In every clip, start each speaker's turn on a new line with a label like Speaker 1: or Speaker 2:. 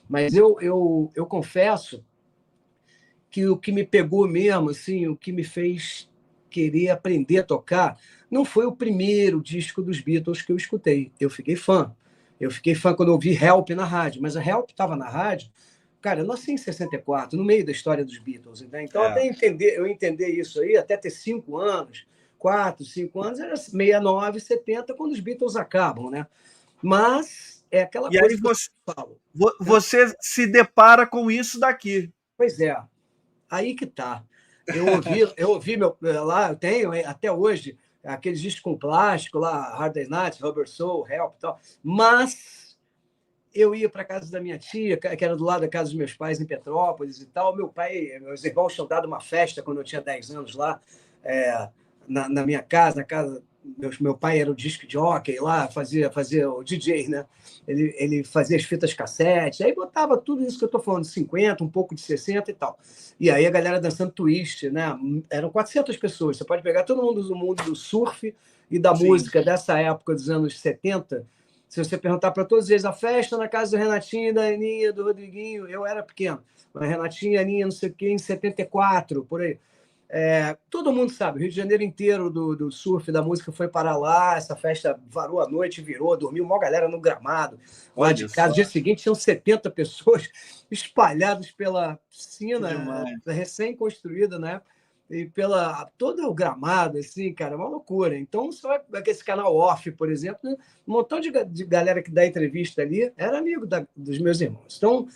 Speaker 1: Mas eu confesso que o que me pegou mesmo, assim, o que me fez querer aprender a tocar, não foi o primeiro disco dos Beatles que eu escutei. Eu fiquei fã. Eu fiquei fã quando eu ouvi Help na rádio, mas a Help estava na rádio. Cara, eu nasci em 64, no meio da história dos Beatles. Né? Então,
Speaker 2: É.
Speaker 1: até eu entender isso aí, até ter 5 anos, 4, 5 anos, era 69, 70, quando os Beatles acabam, né? Mas é aquela
Speaker 2: E
Speaker 1: coisa
Speaker 2: aí
Speaker 1: que eu falo. Né?
Speaker 2: você se depara com isso daqui.
Speaker 1: Pois é, aí que tá. Eu ouvi lá, eu tenho até hoje aqueles discos com plástico lá, Hard Day's Night, Rubber Soul, Help e tal, mas eu ia para casa da minha tia, que era do lado da casa dos meus pais, em Petrópolis e tal. Meu pai, meus irmãos tinham dado uma festa quando eu tinha 10 anos lá, é, na minha casa, na casa. Meu pai era o disc jockey lá, fazia o DJ, né? Ele fazia as fitas cassete, aí botava tudo isso que eu estou falando, 50, um pouco de 60 e tal. E aí a galera dançando twist, né? Eram 400 pessoas. Você pode pegar todo mundo do mundo do surf e da
Speaker 2: Sim.
Speaker 1: música dessa época dos anos 70. Se você perguntar para todos eles, a festa na casa do Renatinho, da Aninha, do Rodriguinho, eu era pequeno, mas Renatinho e Aninha, não sei o quê, em 74, por aí. Todo mundo sabe, o Rio de Janeiro inteiro do surf, da música foi para lá, essa festa varou a noite, virou, dormiu uma galera no gramado, lá de casa. No dia seguinte tinham 70 pessoas espalhadas pela piscina recém-construída, né? E pela todo o gramado, assim, cara, é uma loucura. Então, você vai com esse canal off, por exemplo, né? Um montão de galera que dá entrevista ali era amigo dos meus irmãos. Então,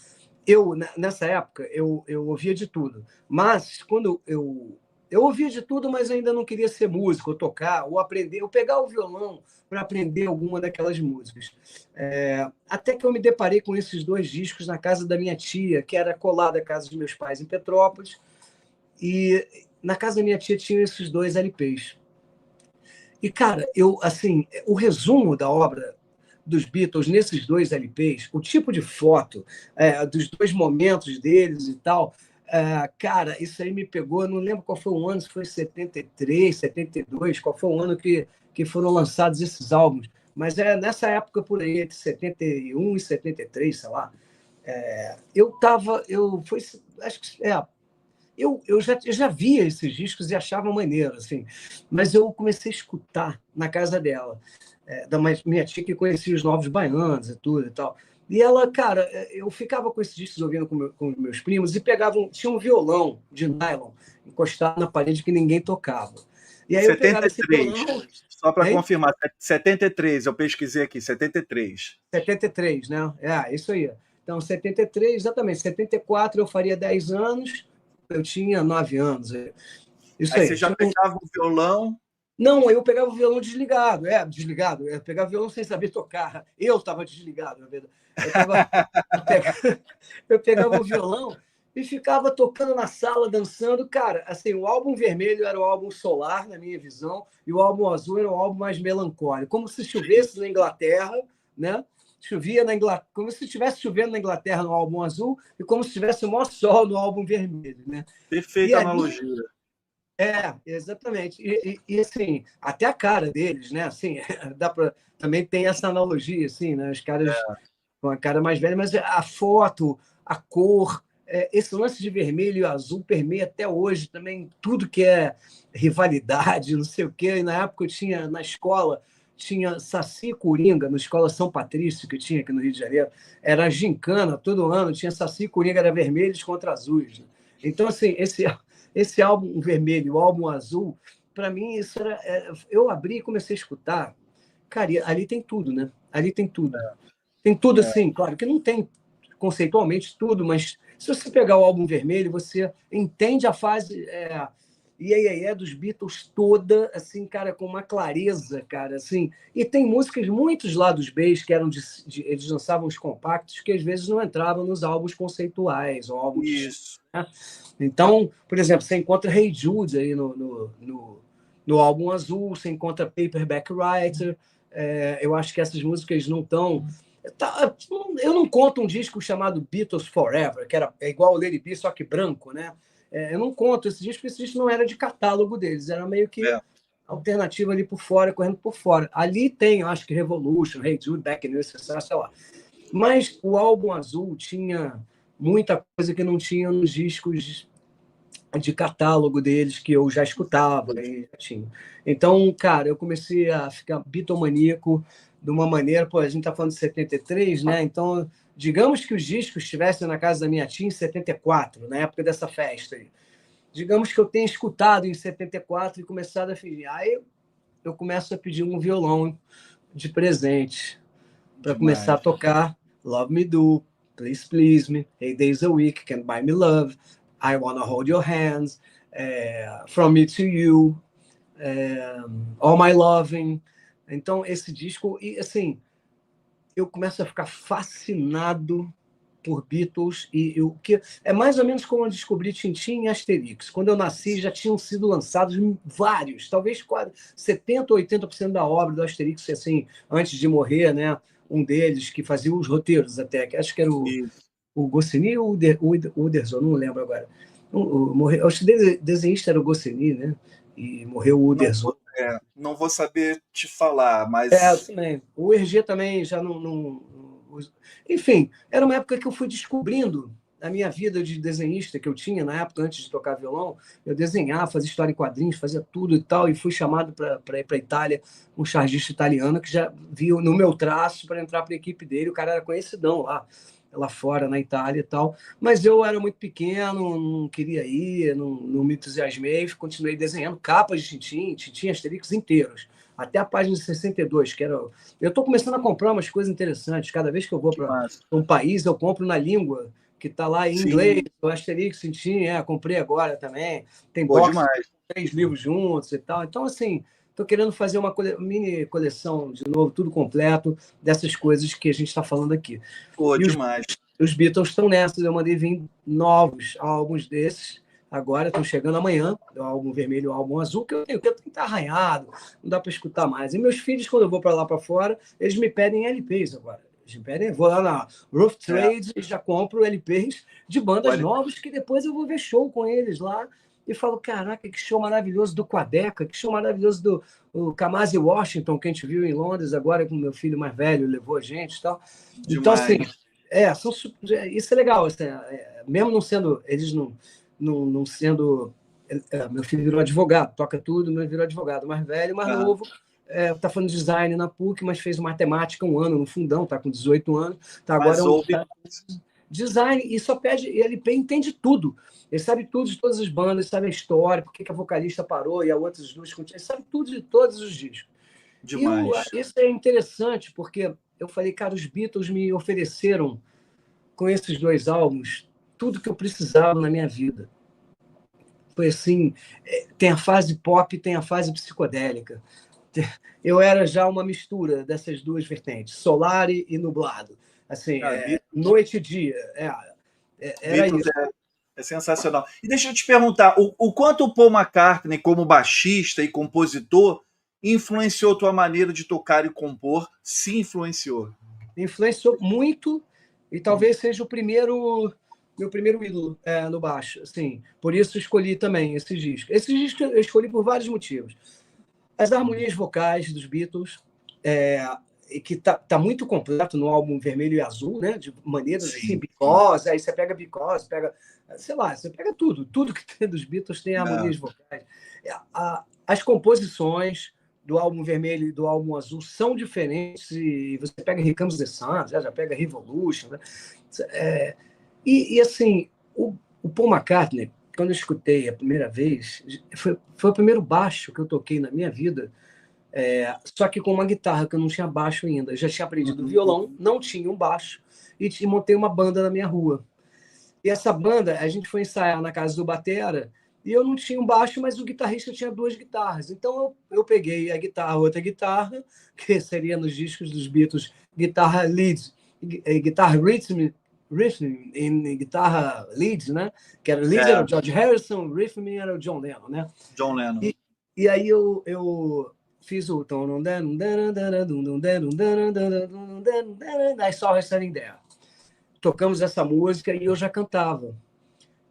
Speaker 1: nessa época, eu ouvia de tudo. Mas, quando eu ouvia de tudo, mas ainda não queria ser músico, ou tocar, ou aprender, ou pegar o violão para aprender alguma daquelas músicas. Até que eu me deparei com esses 2 discos na casa da minha tia, que era colada à casa dos meus pais em Petrópolis, e na casa da minha tia tinha esses 2 LPs. E, cara, assim, o resumo da obra dos Beatles nesses 2 LPs, o tipo de foto dos 2 momentos deles e tal, cara, isso aí me pegou, não lembro qual foi o ano, se foi 73, 72, qual foi o ano que foram lançados esses álbuns, mas nessa época por aí, entre 71 e 73, sei lá. Acho que eu já via esses discos e achava maneiro, assim, mas eu comecei a escutar na casa dela, da minha tia que conhecia os Novos Baianos e tudo e tal. E ela, cara, eu ficava com esses discos ouvindo com meus primos e tinha um violão de nylon encostado na parede que ninguém tocava. E aí eu pegava esse
Speaker 2: 73.
Speaker 1: violão.
Speaker 2: Só para confirmar, 73, eu pesquisei aqui, 73.
Speaker 1: 73, né? Isso aí. Então, 73, exatamente. 74 eu faria 10 anos, eu tinha 9 anos. Isso
Speaker 2: Aí
Speaker 1: aí.
Speaker 2: você já pegava o violão.
Speaker 1: Não, eu pegava o violão desligado. Desligado. Eu pegava o violão sem saber tocar. Eu estava desligado, na verdade. Eu pegava o violão e ficava tocando na sala, dançando. Cara, assim, o álbum vermelho era o álbum solar, na minha visão, e o álbum azul era o álbum mais melancólico. Como se chovesse na Inglaterra, né? Chovia na Inglaterra, como se estivesse chovendo na Inglaterra no álbum azul e como se tivesse o maior sol no álbum vermelho, né?
Speaker 2: Perfeita analogia.
Speaker 1: Exatamente. Assim, até a cara deles, né? Assim, também tem essa analogia, assim, né? Os caras com a cara mais velha, mas a foto, a cor, esse lance de vermelho e azul permeia até hoje também tudo que é rivalidade, não sei o quê. E na época eu tinha, na escola, tinha Saci e Coringa, na escola São Patrício, que tinha aqui no Rio de Janeiro. Era gincana, todo ano tinha Saci e Coringa, era vermelhos contra azuis. Né? Então, assim, esse álbum vermelho, o álbum azul, para mim, isso era. Eu abri e comecei a escutar. Cara, ali tem tudo, né? Ali tem tudo. Tem tudo assim, claro que não tem conceitualmente tudo, mas se você pegar o álbum vermelho, você entende a fase dos Beatles toda, assim, cara, com uma clareza, cara, assim. E tem músicas, muitos lados B que eram eles lançavam os compactos que às vezes não entravam nos álbuns conceituais ou álbuns.
Speaker 2: Isso.
Speaker 1: Né? Então, por exemplo, você encontra Hey Jude aí no álbum azul, você encontra Paperback Writer. Eu acho que essas músicas não estão. Eu não conto um disco chamado Beatles Forever, que é igual o Lady B, só que branco, né? Eu não conto esse disco, porque esse disco não era de catálogo deles, era meio que alternativa ali por fora, correndo por fora. Ali tem, eu acho que Revolution, Hey Jude, Back in New, sei lá. Mas o álbum Azul tinha muita coisa que não tinha nos discos de catálogo deles que eu já escutava e já tinha. Então, cara, eu comecei a ficar bitomaníaco de uma maneira, pô, a gente tá falando de 73, né? Então, digamos que os discos estivessem na casa da minha tia em 74, na época dessa festa aí. Digamos que eu tenha escutado em 74 e começado a pedir. Aí eu começo a pedir um violão de presente para começar a
Speaker 2: Demais.
Speaker 1: tocar Love Me Do, Please Please Me, 8 Days a Week, Can't Buy Me Love, I Wanna Hold Your Hands, From Me to You, All My Loving. Então, esse disco, e assim, eu começo a ficar fascinado por Beatles e o que é mais ou menos como eu descobri Tintin e Asterix. Quando eu nasci já tinham sido lançados vários, talvez quase 70 ou 80% da obra do Asterix, assim, antes de morrer, né? Um deles que fazia os roteiros até, que acho que era o Goscinny ou o Uderzo, não lembro agora. Morreu, acho que o desenhista era o Goscinny, né? E morreu o
Speaker 2: Não,
Speaker 1: Uderzo.
Speaker 2: não vou saber te falar,
Speaker 1: Eu
Speaker 2: mas
Speaker 1: também. O Hergé também já Enfim, era uma época que eu fui descobrindo a minha vida de desenhista que eu tinha na época, antes de tocar violão. Eu desenhava, fazia história em quadrinhos, fazia tudo e tal, e fui chamado para ir para a Itália, um chargista italiano que já viu no meu traço para entrar para a equipe dele. O cara era conhecidão lá fora, na Itália e tal. Mas eu era muito pequeno, não queria ir, não me entusiasmei, continuei desenhando capas de Tintin, Asterix inteiros até a página 62, que era. Eu estou começando a comprar umas coisas interessantes. Cada vez que eu vou
Speaker 2: que
Speaker 1: para
Speaker 2: massa.
Speaker 1: um país, eu compro na língua que está lá em inglês.
Speaker 2: Sim,
Speaker 1: O Asterix, Tintin, comprei agora também. Tem
Speaker 2: pô,
Speaker 1: box,
Speaker 2: demais.
Speaker 1: 3 livros juntos e tal. Então, assim, estou querendo fazer uma mini coleção, de novo, tudo completo, dessas coisas que a gente está falando aqui.
Speaker 2: Pô,
Speaker 1: E
Speaker 2: demais.
Speaker 1: os Beatles estão nessas. Eu mandei vir novos álbuns desses. Agora estão chegando amanhã, o álbum vermelho e o álbum azul, que eu tenho que estar arranhado, não dá para escutar mais. E meus filhos, quando eu vou para lá para fora, eles me pedem LPs agora. Eles me pedem, vou lá na Rough
Speaker 2: É,
Speaker 1: Trade e já compro LPs de bandas
Speaker 2: olha,
Speaker 1: novas que depois eu vou ver show com eles lá e falo, caraca, que show maravilhoso do Quadeca, que show maravilhoso do o Kamasi Washington, que a gente viu em Londres agora com o meu filho mais velho, levou a gente e tal. Então, assim,
Speaker 2: demais.
Speaker 1: isso é legal, assim, mesmo não sendo, eles não sendo. Meu filho virou advogado, toca tudo, mas virou advogado. Mais velho, mais
Speaker 2: Aham.
Speaker 1: novo, está fazendo design na PUC, mas fez matemática um ano no fundão, está com 18 anos, tá agora
Speaker 2: Mas ouve.
Speaker 1: design e só pede, ele entende tudo. Ele sabe tudo de todas as bandas, sabe a história, por que a vocalista parou e a outras duas continuam, ele sabe tudo de todos os discos. E
Speaker 2: Demais.
Speaker 1: isso é interessante, porque eu falei, cara, os Beatles me ofereceram, com esses 2 álbuns, tudo que eu precisava na minha vida. Foi assim, tem a fase pop, tem a fase psicodélica. Eu era já uma mistura dessas duas vertentes, solar e nublado. Assim,
Speaker 2: Ah,
Speaker 1: noite e dia. Era
Speaker 2: Beatles
Speaker 1: isso.
Speaker 2: é sensacional. E deixa eu te perguntar, o quanto o Paul McCartney, como baixista e compositor, influenciou tua maneira de tocar e compor? Se influenciou.
Speaker 1: Influenciou muito e talvez seja meu primeiro ídolo no baixo. Assim, por isso escolhi também esses discos. Esses discos eu escolhi por vários motivos. As harmonias vocais dos Beatles, que tá muito completo no álbum Vermelho e Azul, né? De maneiras assim,
Speaker 2: Sim,
Speaker 1: Because, aí você pega Because, pega, sei lá, você pega tudo que tem dos Beatles tem
Speaker 2: é,
Speaker 1: harmonias vocais. As composições do álbum Vermelho e do álbum Azul são diferentes, e você pega Here Comes the Sun, já pega Revolution, né? Assim, o Paul McCartney, quando eu escutei a primeira vez, foi o primeiro baixo que eu toquei na minha vida, só que com uma guitarra, que eu não tinha baixo ainda. Eu já tinha aprendido violão, não tinha um baixo, e montei uma banda na minha rua. E essa banda, a gente foi ensaiar na casa do batera, e eu não tinha um baixo, mas o guitarrista tinha 2 guitarras. Então eu peguei a guitarra, outra guitarra, que seria nos discos dos Beatles, guitarra lead, guitarra rhythm em guitarra lead, né? Que era lead era
Speaker 2: é,
Speaker 1: o George Harrison, rhythm era o John Lennon, né?
Speaker 2: John Lennon.
Speaker 1: E aí eu fiz o I Saw Her Standing There. Tocamos essa música e eu já cantava.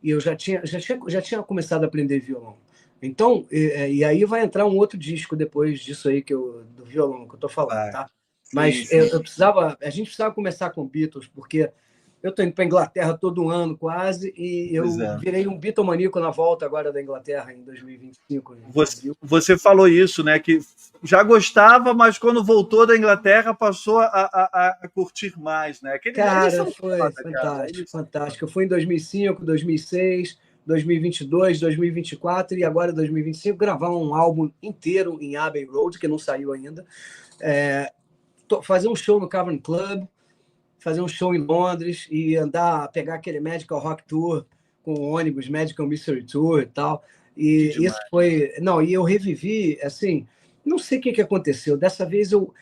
Speaker 1: E eu já tinha começado a aprender violão. Então, e aí vai entrar um outro disco depois disso aí do violão que eu estou falando,
Speaker 2: Vai.
Speaker 1: tá? Mas
Speaker 2: sim.
Speaker 1: a gente precisava começar com Beatles, porque eu estou indo para a Inglaterra todo ano quase, e
Speaker 2: Pois
Speaker 1: eu
Speaker 2: é.
Speaker 1: virei um bitomaníaco na volta agora da Inglaterra em 2025.
Speaker 2: Você falou isso, né? Que já gostava, mas quando voltou da Inglaterra passou a curtir mais, né? Eles
Speaker 1: Cara,
Speaker 2: são
Speaker 1: foi
Speaker 2: foda, cara.
Speaker 1: fantástico, fantástico. Eu fui em 2005, 2006, 2022, 2024 e agora 2025 gravar um álbum inteiro em Abbey Road, que não saiu ainda. Fazer um show no Cavern Club, fazer um show em Londres e pegar aquele Medical Rock Tour com o ônibus Medical Mystery Tour e tal. E isso foi... Não, e eu revivi, assim... Não sei o que aconteceu. Dessa vez eu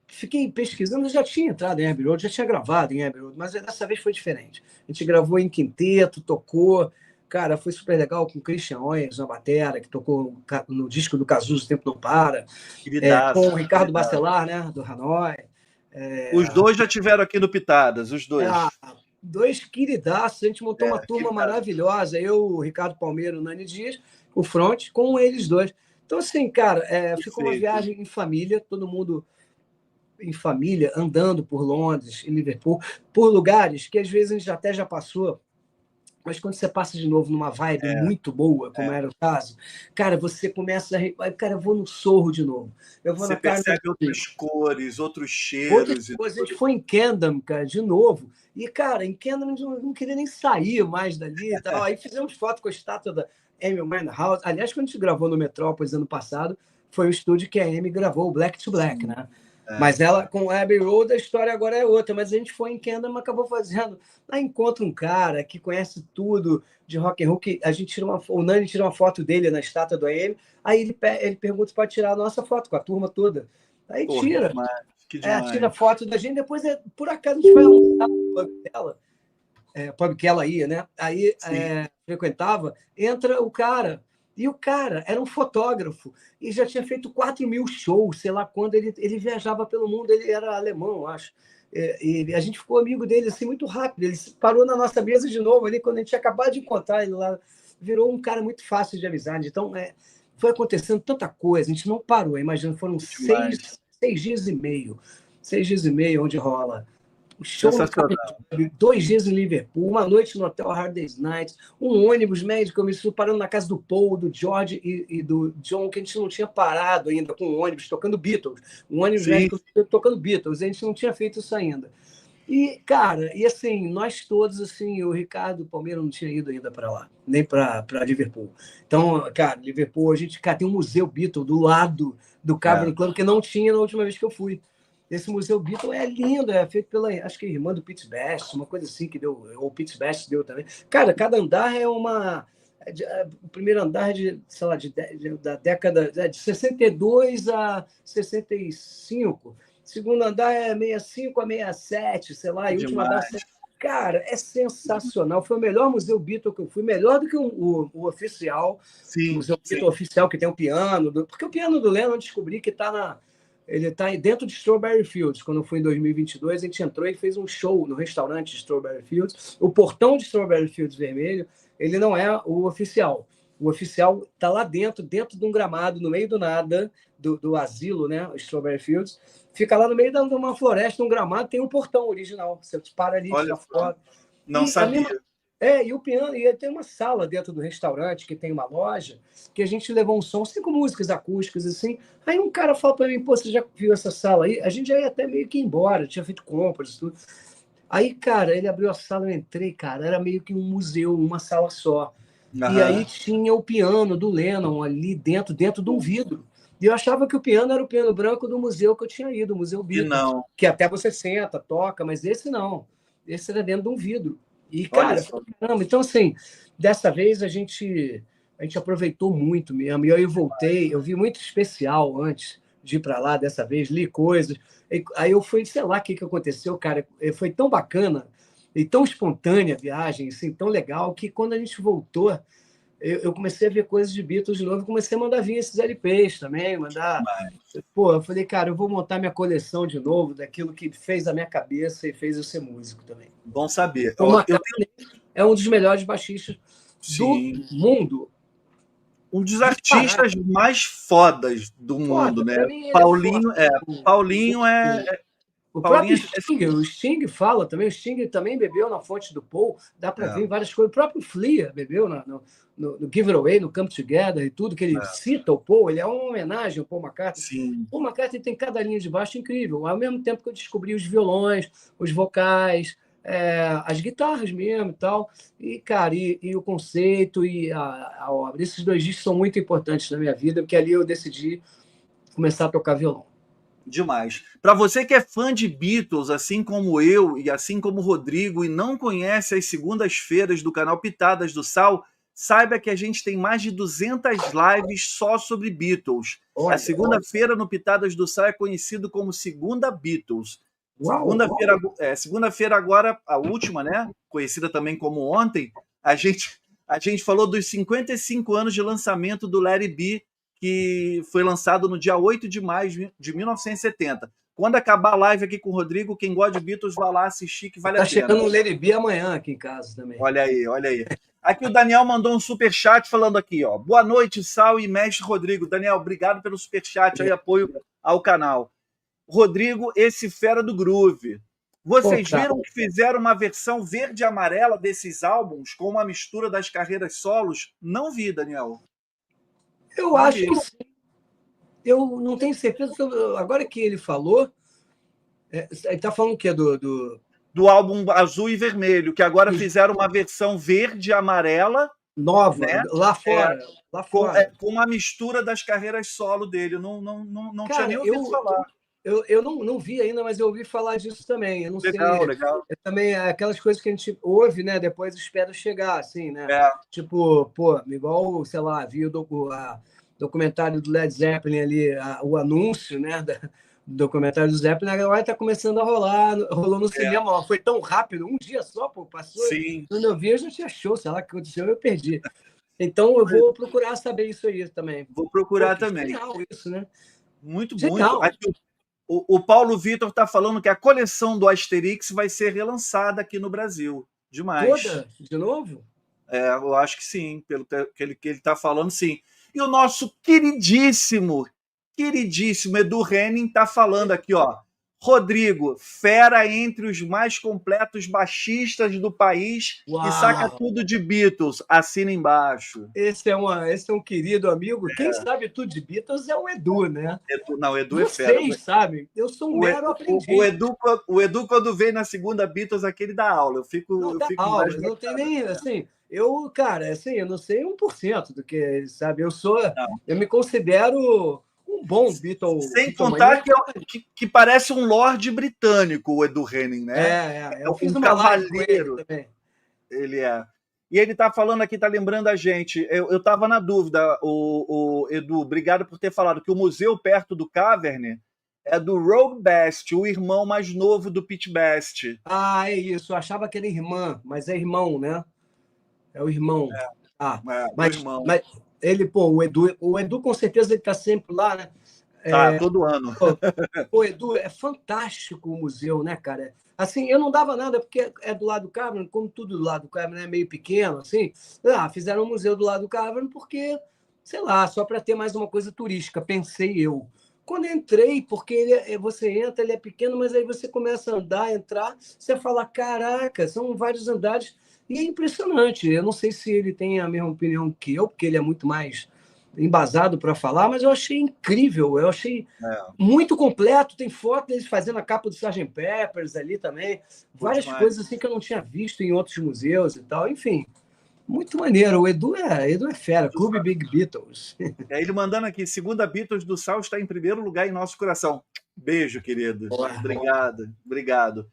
Speaker 1: fiquei pesquisando, eu já tinha entrado em Abbey Road, já tinha gravado em Abbey Road, mas dessa vez foi diferente. A gente gravou em quinteto, tocou. Cara, foi super legal com o Christian Owens na batera, que tocou no disco do Cazuza, O Tempo Não Para. Com o Ricardo Bacelar, né, do Hanoi.
Speaker 2: Os dois já tiveram aqui no Pitadas, os dois.
Speaker 1: Dois queridaços, a gente montou uma turma maravilhosa. Eu, o Ricardo Palmeiro, o Nani Dias, o front, com eles dois. Então, assim, cara, ficou uma viagem em família, todo mundo em família, andando por Londres e Liverpool, por lugares que às vezes a gente até já passou, mas quando você passa de novo numa vibe muito boa, como era o caso, cara, você começa a... Cara, eu vou no Sorro de novo. Eu vou
Speaker 2: você
Speaker 1: na Carne
Speaker 2: percebe outras cores, outros
Speaker 1: Outras
Speaker 2: cheiros.
Speaker 1: coisas. A gente foi em Camden, cara, de novo. E, cara, em Camden eu não queria nem sair mais dali e tal. Aí fizemos foto com a estátua da Amy Winehouse. Aliás, quando a gente gravou no Metrópolis ano passado, foi o estúdio que a Amy gravou o Black to Black, né? Mas ela, com Abbey Road, a história agora é outra. Mas a gente foi em Camden, acabou fazendo... Aí encontra um cara que conhece tudo de rock and roll, que a gente o Nani tira uma foto dele na estátua do Amy, aí ele pergunta se pode tirar a nossa foto com a turma toda. Aí tira.
Speaker 2: Que demais.
Speaker 1: Tira foto da gente, depois, por acaso, a gente foi almoçar no pub dela, pub que ela ia, né? Aí frequentava, entra o cara, e o cara era um fotógrafo, e já tinha feito 4.000 shows, sei lá quando, ele viajava pelo mundo, ele era alemão, acho. E a gente ficou amigo dele assim muito rápido, ele parou na nossa mesa de novo, ali, quando a gente acabou de encontrar ele lá, virou um cara muito fácil de amizade. Então, foi acontecendo tanta coisa, a gente não parou, imagina, foram 6 dias e meio. 6 dias e meio, onde rola o show no Cavern Club, 2 dias em Liverpool, uma noite no Hotel Hard Day's Night, um ônibus médico, eu parando na casa do Paul, do George e do John, que a gente não tinha parado ainda com um ônibus tocando Beatles. Um ônibus médico tocando Beatles, a gente não tinha feito isso ainda. E, cara, e assim, nós todos, assim, o Ricardo Palmeira não tinha ido ainda para lá, nem para Liverpool. Então, cara, Liverpool, tem um museu Beatle do lado do Cavern Club, que não tinha na última vez que eu fui. Esse museu Beatle é lindo, é feito pela, acho que irmã do Pete Best, uma coisa assim que deu, ou o Pete Best deu também. Cara, cada andar é uma... O primeiro andar é sei lá, da década de 62 a 65. Segundo andar é 65 a 67, sei lá, e o último andar... Cara, é sensacional. Foi o melhor museu Beatle que eu fui, melhor do que o oficial.
Speaker 2: Sim,
Speaker 1: museu Beatle oficial, que tem o piano. Porque o piano do Lennon eu descobri que ele está dentro de Strawberry Fields. Quando eu fui em 2022, a gente entrou e fez um show no restaurante de Strawberry Fields. O portão de Strawberry Fields vermelho, ele não é o oficial. O oficial está lá dentro de um gramado, no meio do nada, do asilo, né? Strawberry Fields. Fica lá no meio de uma floresta, um gramado, tem um portão original. Você para ali, tira foto.
Speaker 2: Não sabia.
Speaker 1: E o piano, e tem uma sala dentro do restaurante, que tem uma loja, que a gente levou um som, 5 músicas acústicas, assim. Aí um cara fala para mim, pô, você já viu essa sala aí? A gente já ia até meio que ir embora, tinha feito compras e tudo. Aí, cara, ele abriu a sala, eu entrei, cara, era meio que um museu, uma sala só. E aí tinha o piano do Lennon ali dentro de um vidro. E eu achava que o piano era o piano branco do museu que eu tinha ido, o Museu Beatles. Que até você senta, toca, mas esse não. Esse era dentro de um vidro. E, cara, caramba, então, assim, dessa vez a gente aproveitou muito mesmo. E aí eu voltei, eu vi muito especial antes de ir para lá dessa vez, li coisas. Aí eu fui, sei lá o que aconteceu, cara. Foi tão bacana e tão espontânea a viagem, assim, tão legal, que quando a gente voltou, eu comecei a ver coisas de Beatles de novo, comecei a mandar vir esses LPs também, Pô, eu falei, cara, eu vou montar minha coleção de novo daquilo que fez a minha cabeça e fez eu ser músico também.
Speaker 2: Bom saber.
Speaker 1: É um dos melhores baixistas do mundo.
Speaker 2: um dos artistas mais fodas do mundo, né?
Speaker 1: Mim,
Speaker 2: Paulinho é, Paulinho
Speaker 1: o
Speaker 2: Paulinho
Speaker 1: próprio o Sting fala também, o Sting também bebeu na fonte do Paul, dá para ver várias coisas. O próprio Flea bebeu no Give It Away, no Come Together e tudo, que ele cita o Paul, ele é uma homenagem ao Paul McCartney.
Speaker 2: Sim.
Speaker 1: O Paul McCartney tem cada linha de baixo incrível, ao mesmo tempo que eu descobri os violões, os vocais, as guitarras mesmo e tal, e, cara, e o conceito e a obra. Esses 2 discos são muito importantes na minha vida, porque ali eu decidi começar a tocar violão.
Speaker 2: Demais. Para você que é fã de Beatles, assim como eu e assim como o Rodrigo, e não conhece as segundas-feiras do canal Pitadas do Sal, saiba que a gente tem mais de 200 lives só sobre Beatles. A segunda-feira no Pitadas do Sal é conhecido como Segunda Beatles. Segunda-feira agora, a última, né? Conhecida também como ontem, a gente falou dos 55 anos de lançamento do Let It Be, que foi lançado no dia 8 de maio de 1970. Quando acabar a live aqui com o Rodrigo, quem gosta de Beatles, vai lá assistir, que vale a pena.
Speaker 1: Tá chegando o Let It Be amanhã aqui em casa também.
Speaker 2: Olha aí, olha aí. Aqui o Daniel mandou um superchat falando aqui, ó. Boa noite, Sal e mestre Rodrigo. Daniel, obrigado pelo superchat aí, apoio ao canal. Rodrigo, esse fera do groove. Vocês viram que fizeram uma versão verde e amarela desses álbuns com uma mistura das carreiras solos? Não vi, Daniel.
Speaker 1: Eu acho que sim. Eu não tenho certeza. Agora que ele falou, ele está falando o quê?
Speaker 2: Do álbum Azul e Vermelho, que agora fizeram uma versão verde e amarela.
Speaker 1: Nova, né? Lá fora. Lá fora.
Speaker 2: Com uma mistura das carreiras solo dele. Não tinha nem ouvido falar.
Speaker 1: Eu não vi ainda, mas eu ouvi falar disso também. Eu não sei.
Speaker 2: Legal.
Speaker 1: Também aquelas coisas que a gente ouve, né? Depois espera chegar, assim, né? Tipo, pô, igual, sei lá, vi o documentário do Led Zeppelin ali, o anúncio, né? Do documentário do Zeppelin, agora está começando a rolou no cinema. Foi tão rápido, um dia só, pô, passou.
Speaker 2: Sim.
Speaker 1: Quando eu vi, eu já tinha show, sei lá o que aconteceu, eu perdi. Então eu vou procurar saber isso aí também.
Speaker 2: Vou procurar também.
Speaker 1: Genial isso, né?
Speaker 2: Muito. Aqui, o Paulo Vitor está falando que a coleção do Asterix vai ser relançada aqui no Brasil. Demais.
Speaker 1: Toda? De novo?
Speaker 2: Eu acho que sim, pelo que ele está falando, sim. E o nosso queridíssimo Edu Henning está falando aqui, ó. Rodrigo, fera entre os mais completos baixistas do país. Uau. E saca tudo de Beatles. Assina embaixo.
Speaker 1: Esse é um querido amigo. Quem sabe tudo de Beatles é o Edu, né?
Speaker 2: O Edu é fera.
Speaker 1: Vocês sabem. Eu sou um mero aprendiz.
Speaker 2: O Edu, quando vem na segunda Beatles, aqui ele dá aula. Eu fico
Speaker 1: não tem nem, assim... Cara, assim, eu não sei 1% do que ele sabe. Eu me considero um bom Beatles.
Speaker 2: Sem contar que parece um lorde britânico, o Edu Henning, né?
Speaker 1: Eu fiz
Speaker 2: um cavaleiro. Também. Ele é. E ele está falando aqui, está lembrando a gente. Eu estava na dúvida, o Edu, obrigado por ter falado que o museu perto do Cavern é do Rogue Best, o irmão mais novo do Pete Best.
Speaker 1: É isso. Eu achava que era irmã, mas é irmão, né? É o irmão. Mas ele, pô, o Edu com certeza ele está sempre lá, né?
Speaker 2: Todo ano.
Speaker 1: O Edu, é fantástico o museu, né, cara? Assim, eu não dava nada, porque é do lado do Cavern, como tudo do lado do Cavern é meio pequeno, assim. Fizeram um museu do lado do Cavern porque, sei lá, só para ter mais uma coisa turística, pensei eu. Quando eu entrei, porque você entra, ele é pequeno, mas aí você começa a andar, entrar, você fala, caraca, são vários andares. E é impressionante. Eu não sei se ele tem a mesma opinião que eu, porque ele é muito mais embasado para falar, mas eu achei incrível. Eu achei muito completo. Tem foto deles fazendo a capa do Sgt. Peppers ali também. Várias coisas assim que eu não tinha visto em outros museus e tal. Enfim, muito maneiro. O Edu é fera. Clube Big Beatles.
Speaker 2: Ele mandando aqui, segunda Beatles do Sal está em primeiro lugar em nosso coração. Beijo, querido. Obrigado.